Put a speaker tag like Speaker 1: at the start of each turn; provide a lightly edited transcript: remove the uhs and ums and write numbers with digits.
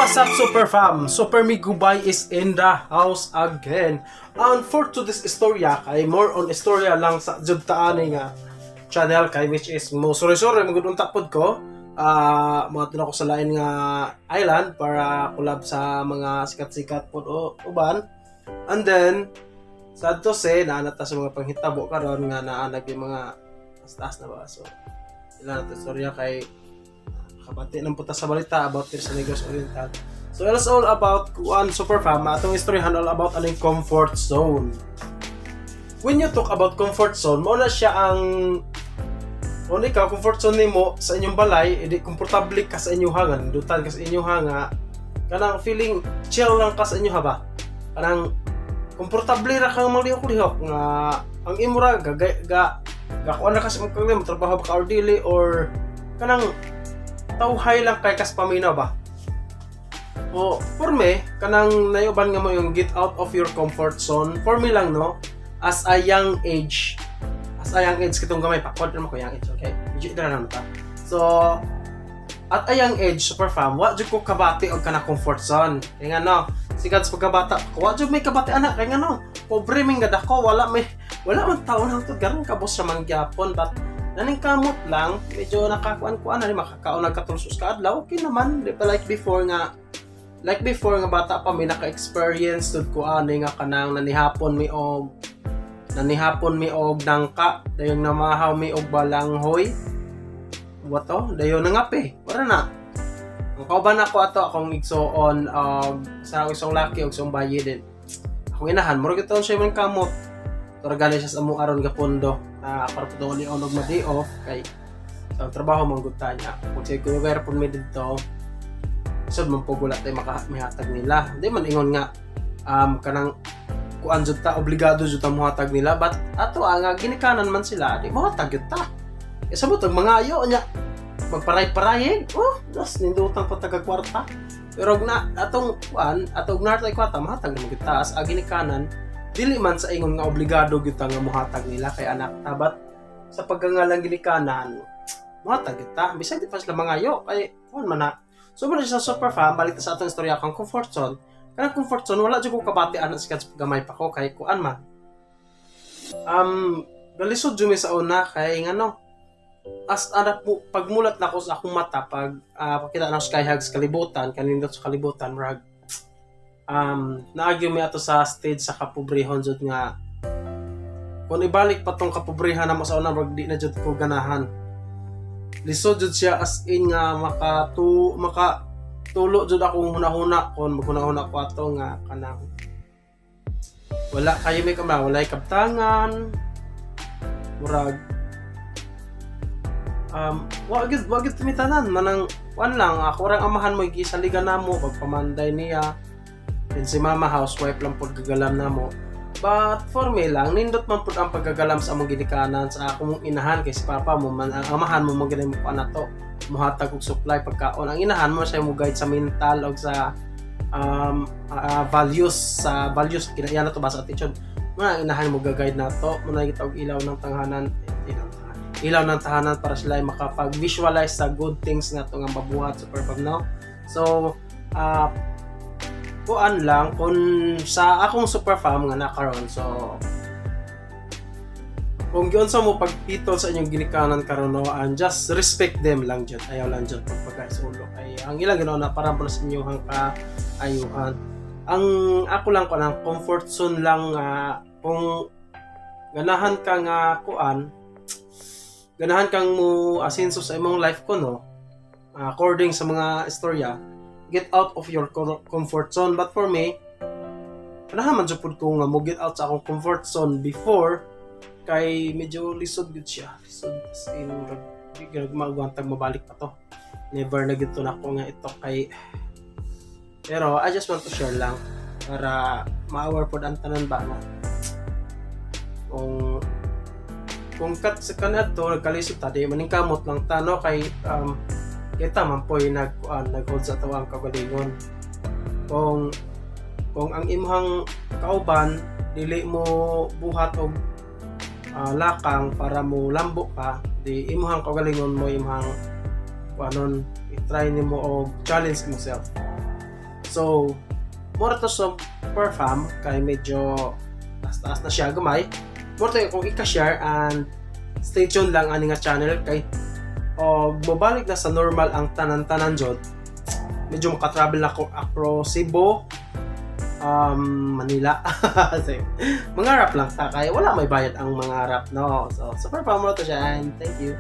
Speaker 1: What's up, Super Fam? Super Migubay is in the house again. And for today's istorya, kay more on istorya lang sa judtaan nga channel kay which is mo sorry magudong tapod ko. Mga tuna ko sa lain nga island para collab sa mga sikat-sikat po uban. And then sad to say naanata sa mga panghitabo karon nga naanag yung mga taas na ba. So ilan natin istorya kay kabati ng puta sa balita about sa Negros Oriental. So it's all about kuan Super Fam. Atong istoryahan all about aning comfort zone. When you talk about comfort zone, mo na siya ang kung ikaw, comfort zone nimo sa inyong balay, edi komportable ka sa inyong hanga, dutan ka sa inyong hanga, kanang feeling chill lang ka sa inyong haba. Kanang komportable ra kang malihok-lihok nga ang imo ra kuan ra ka sa mga trabaho ka or dili or kanang tawhay lang kay kas paminaw ba. O for me kanang nayuban nga mo yung get out of your comfort zone. For me lang no, as a young age kitong gamay pa kod mo ko young age, okay? Medyo ida na ta. So at a young age, Super Fam, wa jud ko kabati og kana comfort zone. Kaya nga no, sigad sa pagkabata ko, wa jud may kabati anak kaya nga no. Pobre ming gad ako, wala man taon na to garon ka boss sa mangyapon but naning kamot lang, medyo nakakuan-kuan na rin makakaon nagkatulsos ka adlaw, okay naman, di pa like before nga bata pa may naka-experience tud ko ani nga kanang nanihapon mi og dangka, dayon namahaw mi og balanghoy. Wato, dayon nangape, para na. Ang kauban ako ato akong igsuon sa isang laki og isang bayi din. Akong inahan, murag ito siya man kamot. Torgali siya sa amo aron gapondo. Para po doon yung onog ma-day off kay sa trabaho mangguta niya. Kung siya kuyugayar po may dito, isod man po gulat tayo makahatag nila. Hindi man ingon nga, kanang kuan jud ta, obligado jud ta muhatag nila. But ato nga, ginikanan man sila, di muhatag yun ta. E sabot, ang mga ayo niya, magparay-parayin, das nindutan ko taga-kwarta. Pero na, atong nartay kwarta, mahatag naman kita. As ginikanan, dili man sa ingon nga obligado gyud nga mohatag nila kay anak tabat sa paggangalang gilikanan mohatag kita bisan di pa sila mangayo kay kuan man na. So man sa Super Fam, balik sa atong istorya kang comfort zone. Kanang comfort zone wala jud ko kabati anak sa gamay pa ko kay kuan man galisod jud mi sa una kay ngano as anak po pagmulat nako sa akong mata pagkita na sa skyhug sa kalibutan kanindot sa kalibutan rag naagyo mi ato sa stage sa kapobrehon jud nga kung ibalik pa tong kapobrehon na mo sa una wag di na jud ko ganahan lisod jud siya as in nga makatulo jud akong hunahuna kon maghunahuna ko ato nga kanang wala kayo may kamay walay kabtangan murag wag gid tumitanan manang wan lang ako rang amahan mo gisaligan namo pagpamanday niya. Then si mama housewife lang po gagalam na mo. But for me lang, nindot man po ang paggagalam sa among ginikanan sa akong inahan kay si papa mo man ang amahan mo magaling mo pa na to. Muhatag og supply pagkaon. Ang inahan mo siya mo guide sa mental o sa values kinaiya na to ba sa attitude. Ang inahan mo ga-guide na to. Muna kita og ilaw ng tahanan para sila ay makapag-visualize sa good things nga to nga mabuhat Super Fam no. So kuan lang kung sa akong Super Fam nga nakaroon so kung giunsa mo pagtitol sa inyong ginikanan karon no and just respect them lang jud ayaw lang jud pagpagkaisulo ay ang ilang ginawa na para po sa inyong kaayuhan ang ako lang ko lang comfort zone lang kung ganahan ka nga ganahan kang mo asenso sa imong life ko no according sa mga istorya get out of your comfort zone. But for me, kanahan man jud ko nga mo get out sa akong comfort zone before kay medyo lisod gud siya. Lisod as in magwantag mabalik pa to. Never na gito na ko nga ito kay pero I just want to share lang para ma-aware pod ang tanan ba no. Kung kat sa kanad to nagkalisod ta di maning kamot lang tano kay kita man po'y nag-hold sa tawang kagalingon. Kung ang imhang kauban dili mo buhat og lakang para mo lambo ka, di imhang kagalingon mo imhang i-try nimo og challenge yourself. So mura to super fam kay medyo taas na siya gamay. Mura to kung ika-share and stay tuned lang ani nga channel kay og mobalik na sa normal ang tanan-tanan jud. Medyo maka-travel ako across Cebu, Manila. Mga rap lang ta kaya wala may bayad ang mga rap no. So super fam mura to siya and thank you.